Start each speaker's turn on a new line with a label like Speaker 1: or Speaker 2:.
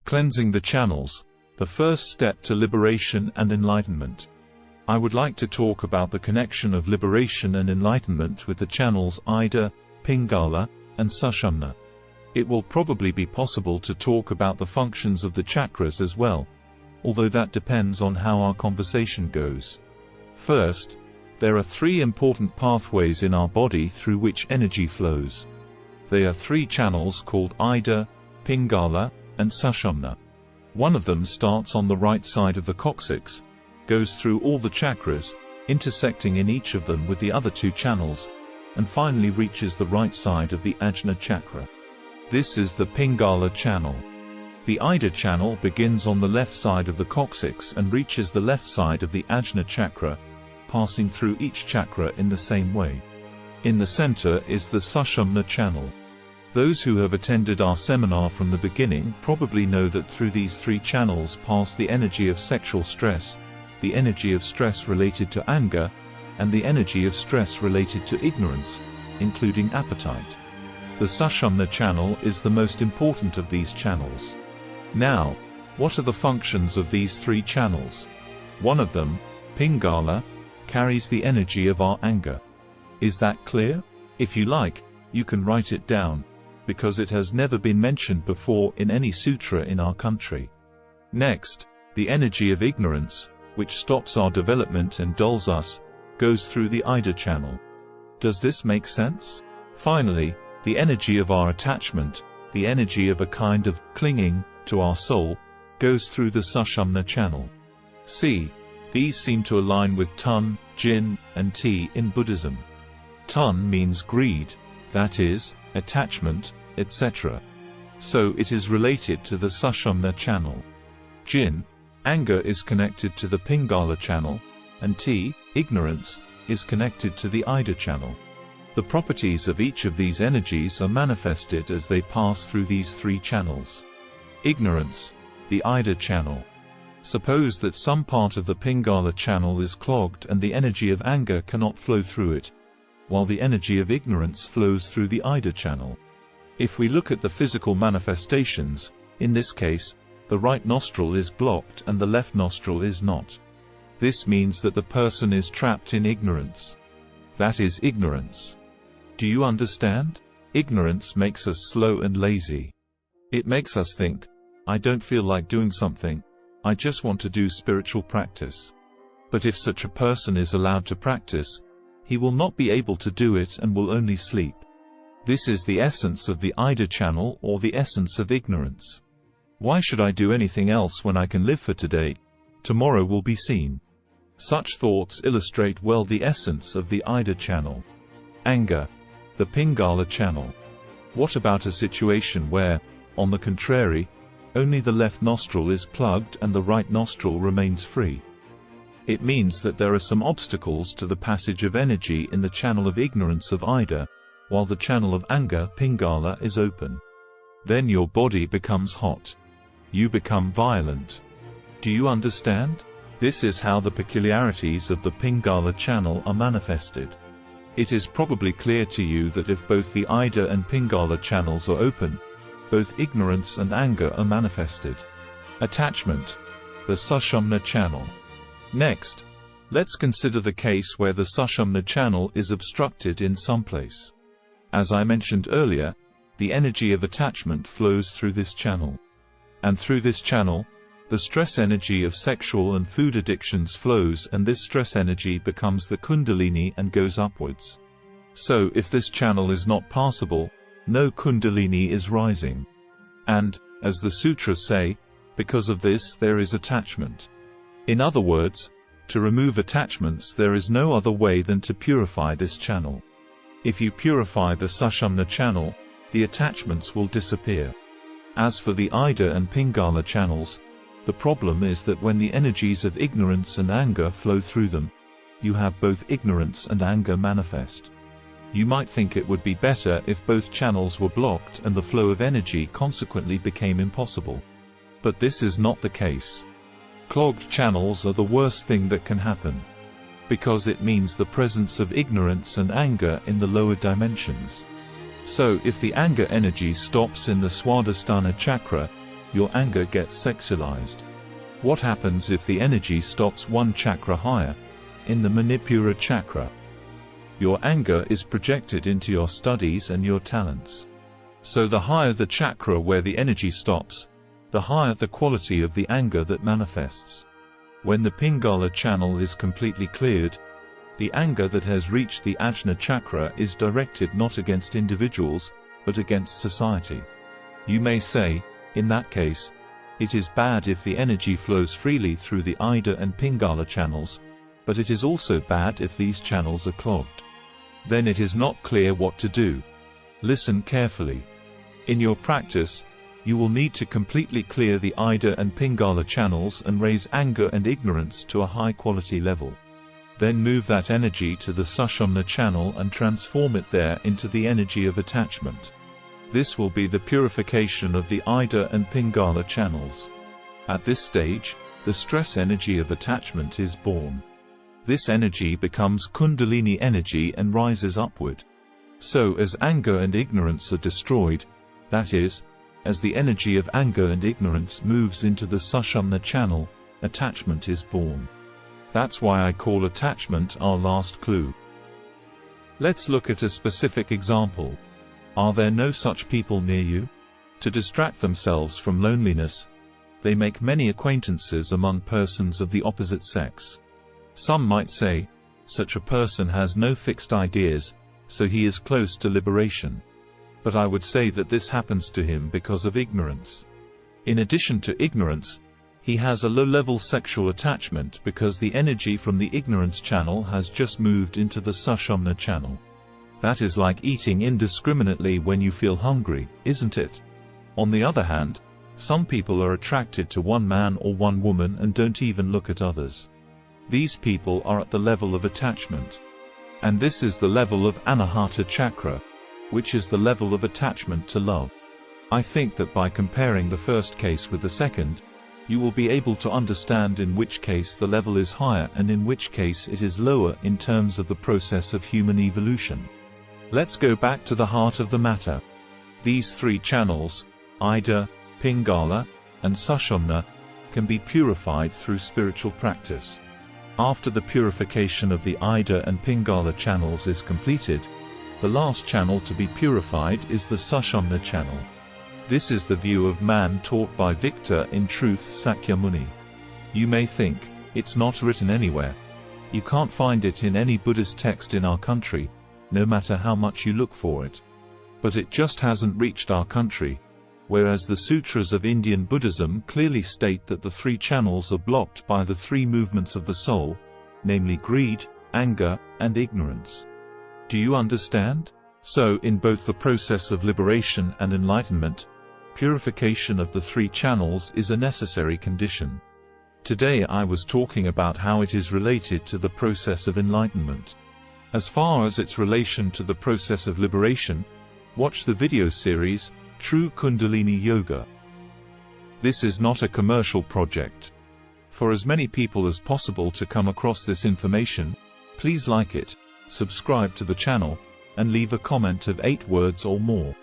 Speaker 1: Cleansing the channels, the first step to liberation and enlightenment. I would like to talk about the connection of liberation and enlightenment with the channels Ida, Pingala, and Sushumna. It will probably be possible to talk about the functions of the chakras as well, although that depends on how our conversation goes. First, there are three important pathways in our body through which energy flows. They are three channels called Ida, Pingala, and Sushumna. One of them starts on the right side of the coccyx, goes through all the chakras, intersecting in each of them with the other two channels, and finally reaches the right side of the Ajna chakra. This is the Pingala channel. The Ida channel begins on the left side of the coccyx and reaches the left side of the Ajna chakra, passing through each chakra in the same way. In the center is the Sushumna channel. Those who have attended our seminar from the beginning probably know that through these three channels pass the energy of sexual stress, the energy of stress related to anger, and the energy of stress related to ignorance, including appetite. The Sushumna channel is the most important of these channels. Now, what are the functions of these three channels? One of them, Pingala, carries the energy of our anger. Is that clear? If you like, you can write it down, because it has never been mentioned before in any sutra in our country. Next, the energy of ignorance, which stops our development and dulls us, goes through the Ida channel. Does this make sense? Finally, the energy of our attachment, the energy of a kind of clinging to our soul, goes through the Sushumna channel. See, these seem to align with Tun, Jin, and Ti in Buddhism. Tun means greed, that is, attachment, etc. So it is related to the Sushumna channel. Jin, anger, is connected to the Pingala channel, and Ti, ignorance, is connected to the Ida channel. The properties of each of these energies are manifested as they pass through these three channels. Ignorance, the Ida channel. Suppose that some part of the Pingala channel is clogged and the energy of anger cannot flow through it, while the energy of ignorance flows through the Ida channel. If we look at the physical manifestations, in this case, the right nostril is blocked and the left nostril is not. This means that the person is trapped in ignorance. That is ignorance. Do you understand? Ignorance makes us slow and lazy. It makes us think, I don't feel like doing something, I just want to do spiritual practice. But if such a person is allowed to practice, he will not be able to do it and will only sleep. This is the essence of the Ida channel, or the essence of ignorance. Why should I do anything else when I can live for today? Tomorrow will be seen. Such thoughts illustrate well the essence of the Ida channel. Anger, the Pingala channel. What about a situation where, on the contrary, only the left nostril is plugged and the right nostril remains free? It means that there are some obstacles to the passage of energy in the channel of ignorance of Ida, while the channel of anger, Pingala, is open. Then your body becomes hot. You become violent. Do you understand? This is how the peculiarities of the Pingala channel are manifested. It is probably clear to you that if both the Ida and Pingala channels are open, both ignorance and anger are manifested. Attachment, the Sushumna channel. Next, let's consider the case where the Sushumna channel is obstructed in some place. As I mentioned earlier, the energy of attachment flows through this channel. And through this channel, the stress energy of sexual and food addictions flows, and this stress energy becomes the Kundalini and goes upwards. So if this channel is not passable, no Kundalini is rising. And, as the sutras say, because of this there is attachment. In other words, to remove attachments there is no other way than to purify this channel. If you purify the Sushumna channel, the attachments will disappear. As for the Ida and Pingala channels, the problem is that when the energies of ignorance and anger flow through them, you have both ignorance and anger manifest. You might think it would be better if both channels were blocked and the flow of energy consequently became impossible. But this is not the case. Clogged channels are the worst thing that can happen, because it means the presence of ignorance and anger in the lower dimensions. So if the anger energy stops in the Swadhisthana chakra, your anger gets sexualized. What happens if the energy stops one chakra higher, in the Manipura chakra? Your anger is projected into your studies and your talents. So the higher the chakra where the energy stops, the higher the quality of the anger that manifests. When the Pingala channel is completely cleared, the anger that has reached the Ajna chakra is directed not against individuals, but against society. You may say, in that case, it is bad if the energy flows freely through the Ida and Pingala channels, but it is also bad if these channels are clogged. Then it is not clear what to do. Listen carefully. In your practice, you will need to completely clear the Ida and Pingala channels and raise anger and ignorance to a high-quality level. Then move that energy to the Sushumna channel and transform it there into the energy of attachment. This will be the purification of the Ida and Pingala channels. At this stage, the stress energy of attachment is born. This energy becomes Kundalini energy and rises upward. So as anger and ignorance are destroyed, that is, as the energy of anger and ignorance moves into the Sushumna channel, attachment is born. That's why I call attachment our last clue. Let's look at a specific example. Are there no such people near you? To distract themselves from loneliness, they make many acquaintances among persons of the opposite sex. Some might say, such a person has no fixed ideas, so he is close to liberation. But I would say that this happens to him because of ignorance. In addition to ignorance, he has a low-level sexual attachment because the energy from the ignorance channel has just moved into the Sushumna channel. That is like eating indiscriminately when you feel hungry, isn't it? On the other hand, some people are attracted to one man or one woman and don't even look at others. These people are at the level of attachment. And this is the level of Anahata chakra, which is the level of attachment to love. I think that by comparing the first case with the second, you will be able to understand in which case the level is higher and in which case it is lower in terms of the process of human evolution. Let's go back to the heart of the matter. These three channels, Ida, Pingala, and Sushumna, can be purified through spiritual practice. After the purification of the Ida and Pingala channels is completed, the last channel to be purified is the Sushumna channel. This is the view of man taught by Victor in Truth Sakyamuni. You may think, it's not written anywhere. You can't find it in any Buddhist text in our country, no matter how much you look for it. But it just hasn't reached our country, whereas the sutras of Indian Buddhism clearly state that the three channels are blocked by the three movements of the soul, namely greed, anger, and ignorance. Do you understand? So in both the process of liberation and enlightenment, purification of the three channels is a necessary condition. Today I was talking about how it is related to the process of enlightenment. As far as its relation to the process of liberation, watch the video series, True Kundalini Yoga. This is not a commercial project. For as many people as possible to come across this information, please like it, subscribe to the channel, and leave a comment of 8 words or more.